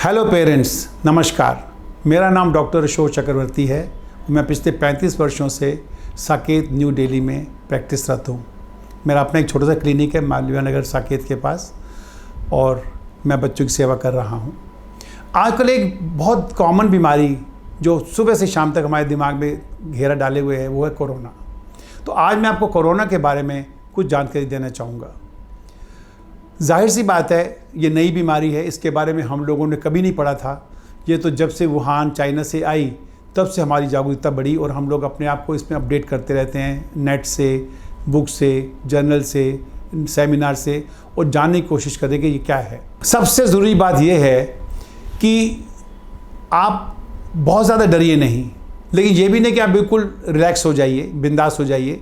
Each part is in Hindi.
हेलो पेरेंट्स, नमस्कार। मेरा नाम डॉक्टर अशोक चक्रवर्ती है। मैं पिछले 35 वर्षों से साकेत न्यू दिल्ली में प्रैक्टिसरत हूँ। मेरा अपना एक छोटा सा क्लिनिक है मालवीय नगर साकेत के पास, और मैं बच्चों की सेवा कर रहा हूँ। आजकल एक बहुत कॉमन बीमारी जो सुबह से शाम तक हमारे दिमाग में घेरा डाले हुए है, वो है कोरोना। तो आज मैं आपको कोरोना के बारे में कुछ जानकारी देना चाहूँगा। जाहिर सी बात है, ये नई बीमारी है, इसके बारे में हम लोगों ने कभी नहीं पढ़ा था। ये तो जब से वुहान चाइना से आई तब से हमारी जागरूकता बढ़ी, और हम लोग अपने आप को इसमें अपडेट करते रहते हैं, नेट से, बुक से, जर्नल से, सेमिनार से, और जानने की कोशिश करें कि ये क्या है। सबसे ज़रूरी बात यह है कि आप बहुत ज़्यादा डरिए नहीं, लेकिन ये भी नहीं कि आप बिल्कुल रिलैक्स हो जाइए, बिंदास हो जाइए।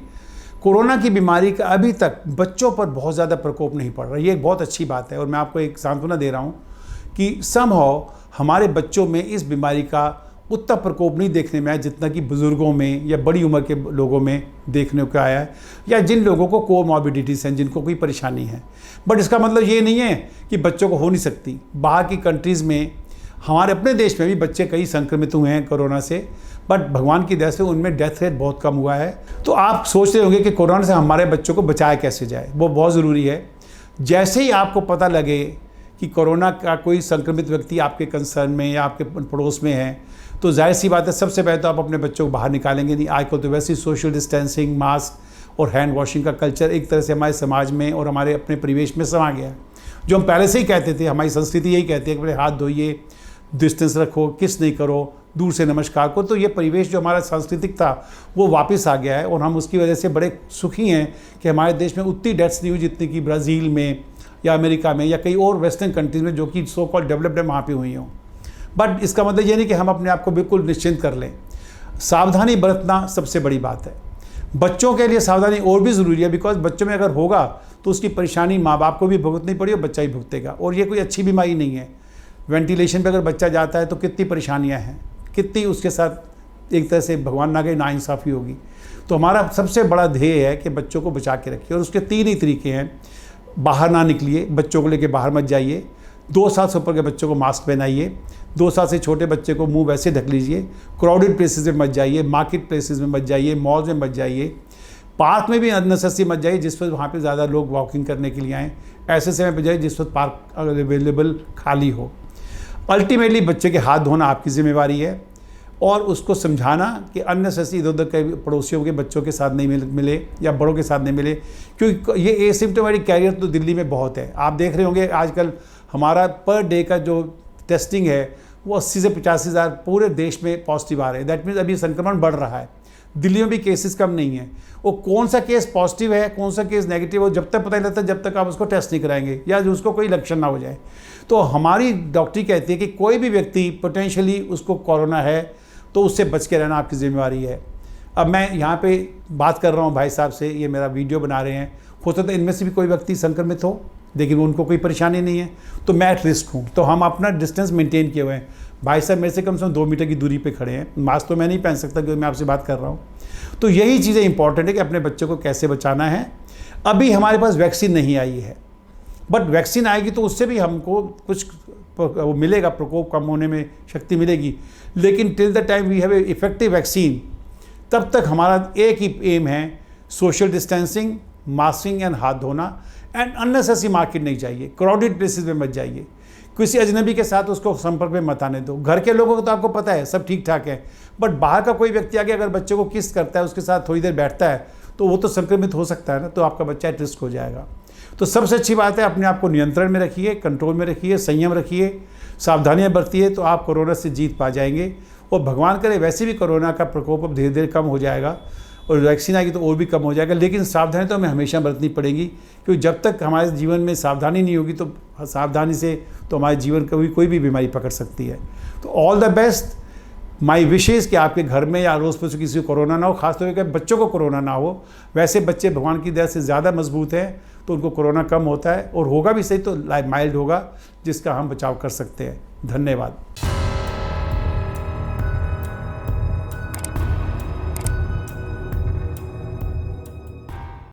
कोरोना की बीमारी का अभी तक बच्चों पर बहुत ज़्यादा प्रकोप नहीं पड़ रहा। ये एक बहुत अच्छी बात है, और मैं आपको एक सांत्वना दे रहा हूँ कि समहाउ हमारे बच्चों में इस बीमारी का उतना प्रकोप नहीं देखने में आया जितना कि बुज़ुर्गों में या बड़ी उम्र के लोगों में देखने को आया है, या जिन लोगों को कोमॉर्बिडिटीज़ हैं, जिनको कोई परेशानी है। बट इसका मतलब ये नहीं है कि बच्चों को हो नहीं सकती। बाहर की कंट्रीज़ में, हमारे अपने देश में भी बच्चे कई संक्रमित हुए हैं कोरोना से, बट भगवान की दया से उनमें डेथ रेट बहुत कम हुआ है। तो आप सोच रहे होंगे कि कोरोना से हमारे बच्चों को बचाया कैसे जाए। वो बहुत ज़रूरी है। जैसे ही आपको पता लगे कि कोरोना का कोई संक्रमित व्यक्ति आपके कंसर्न में या आपके पड़ोस में है, तो जाहिर सी बात है, सबसे पहले तो आप अपने बच्चों को बाहर निकालेंगे नहीं। आजकल तो वैसे ही सोशल डिस्टेंसिंग, मास्क और हैंड वॉशिंग का कल्चर एक तरह से हमारे समाज में और हमारे अपने परिवेश में समा गया है। जो हम पहले से ही कहते थे, हमारी संस्कृति यही कहती है कि अपने हाथ धोइए, डिस्टेंस रखो, किस नहीं करो, दूर से नमस्कार को। तो ये परिवेश जो हमारा सांस्कृतिक था वो वापस आ गया है, और हम उसकी वजह से बड़े सुखी हैं कि हमारे देश में उतनी डेथ्स नहीं हुई जितनी कि ब्राज़ील में या अमेरिका में या कई और वेस्टर्न कंट्रीज़ में, जो कि सो कॉल्ड डेवलप्ड है, वहाँ पे हुई हों। बट इसका मतलब ये नहीं कि हम अपने आप को बिल्कुल निश्चिंत कर लें। सावधानी बरतना सबसे बड़ी बात है। बच्चों के लिए सावधानी और भी ज़रूरी है, बिकॉज बच्चों में अगर होगा तो उसकी परेशानी माँ बाप को भी भुगतनी पड़ी और बच्चा ही भुगतेगा। और ये कोई अच्छी बीमारी नहीं है। वेंटिलेशन पे अगर बच्चा जाता है तो कितनी परेशानियां हैं, कितनी उसके साथ एक तरह से भगवान ना गए नाइंसाफ़ी होगी। तो हमारा सबसे बड़ा ध्येय है कि बच्चों को बचा के रखिए, और उसके 3 ही तरीके हैं। बाहर ना निकलिए, बच्चों को लेके बाहर मत जाइए। 2 साल से ऊपर के बच्चों को मास्क पहनाइए। 2 साल से छोटे बच्चे को मुंह वैसे ढक लीजिए। क्राउडेड प्लेसेस में मत जाइए, मार्केट प्लेसेस में मत जाइए, मॉल में मत जाइए, पार्क में भी अननेसेसरी मत जाइए जिस वक्त वहाँ पे ज़्यादा लोग वॉकिंग करने के लिए आएँ। ऐसे समय पर जाइए जिस वक्त पार्क अवेलेबल खाली हो। अल्टीमेटली बच्चे के हाथ धोना आपकी जिम्मेवारी है, और उसको समझाना कि अननेसेसरी इधर उधर के पड़ोसियों के बच्चों के साथ नहीं मिले या बड़ों के साथ नहीं मिले, क्योंकि ये एसिम्प्टोमेटिक कैरियर तो दिल्ली में बहुत है। आप देख रहे होंगे आजकल हमारा पर डे का जो टेस्टिंग है वो 80 से 85 हज़ार पूरे देश में पॉजिटिव आ रहे हैं। दैट मीन्स अभी संक्रमण बढ़ रहा है। दिल्ली में भी केसेस कम नहीं है। वो कौन सा केस पॉजिटिव है, कौन सा केस नेगेटिव हो, जब तक पता नहीं लगता जब तक आप उसको टेस्ट नहीं कराएंगे या जो उसको कोई लक्षण ना हो जाए। तो हमारी डॉक्टरी कहती है कि कोई भी व्यक्ति पोटेंशियली उसको कोरोना है तो उससे बच के रहना आपकी जिम्मेवारी है। अब मैं यहाँ पे बात कर रहा हूँ भाई साहब से, ये मेरा वीडियो बना रहे हैं। हो सकता है इनमें से भी कोई व्यक्ति संक्रमित हो, लेकिन उनको कोई परेशानी नहीं है, तो मैं एट रिस्क हूँ। तो हम अपना डिस्टेंस मेंटेन किए हुए हैं। भाई साहब मेरे से कम 2 मीटर की दूरी पे खड़े हैं। मास्क तो मैं नहीं पहन सकता क्योंकि मैं आपसे बात कर रहा हूँ। तो यही चीज़ें इंपॉर्टेंट है कि अपने बच्चों को कैसे बचाना है। अभी हमारे पास वैक्सीन नहीं आई है, बट वैक्सीन आएगी तो उससे भी हमको कुछ मिलेगा, प्रकोप कम होने में शक्ति मिलेगी। लेकिन till the time we have a effective vaccine, तब तक हमारा एक ही एम है, सोशल डिस्टेंसिंग, मास्किंग एंड हाथ धोना, एंड अननेसेसरी मार्केट नहीं चाहिए, क्राउडेड प्लेसेस में मत जाइए, किसी अजनबी के साथ उसको संपर्क में मत आने दो। घर के लोगों को तो आपको पता है सब ठीक ठाक है, बट बाहर का कोई व्यक्ति आगे अगर बच्चे को किस करता है, उसके साथ थोड़ी देर बैठता है, तो वो तो संक्रमित हो सकता है ना, तो आपका बच्चा एट रिस्क हो जाएगा। तो सबसे अच्छी बात है, अपने आप को नियंत्रण में रखिए, कंट्रोल में रखिए, संयम रखिए, सावधानियां बरतिए, तो आप कोरोना से जीत पा जाएंगे। और भगवान करे वैसे भी कोरोना का प्रकोप अब धीरे धीरे कम हो जाएगा, और वैक्सीन आएगी तो और भी कम हो जाएगा। लेकिन सावधानी तो हमें हमेशा बरतनी पड़ेगी, क्योंकि जब तक हमारे जीवन में सावधानी नहीं होगी तो सावधानी से तो हमारे जीवन का कोई भी बीमारी पकड़ सकती है। तो all the best, my wishes कि आपके घर में या अड़ोस पड़ोस किसी को कोरोना ना हो, खासतौर पर बच्चों को कोरोना ना हो। वैसे बच्चे भगवान की दया से ज़्यादा मजबूत हैं, तो उनको कोरोना कम होता है, और होगा भी सही तो माइल्ड होगा, जिसका हम बचाव कर सकते हैं। धन्यवाद।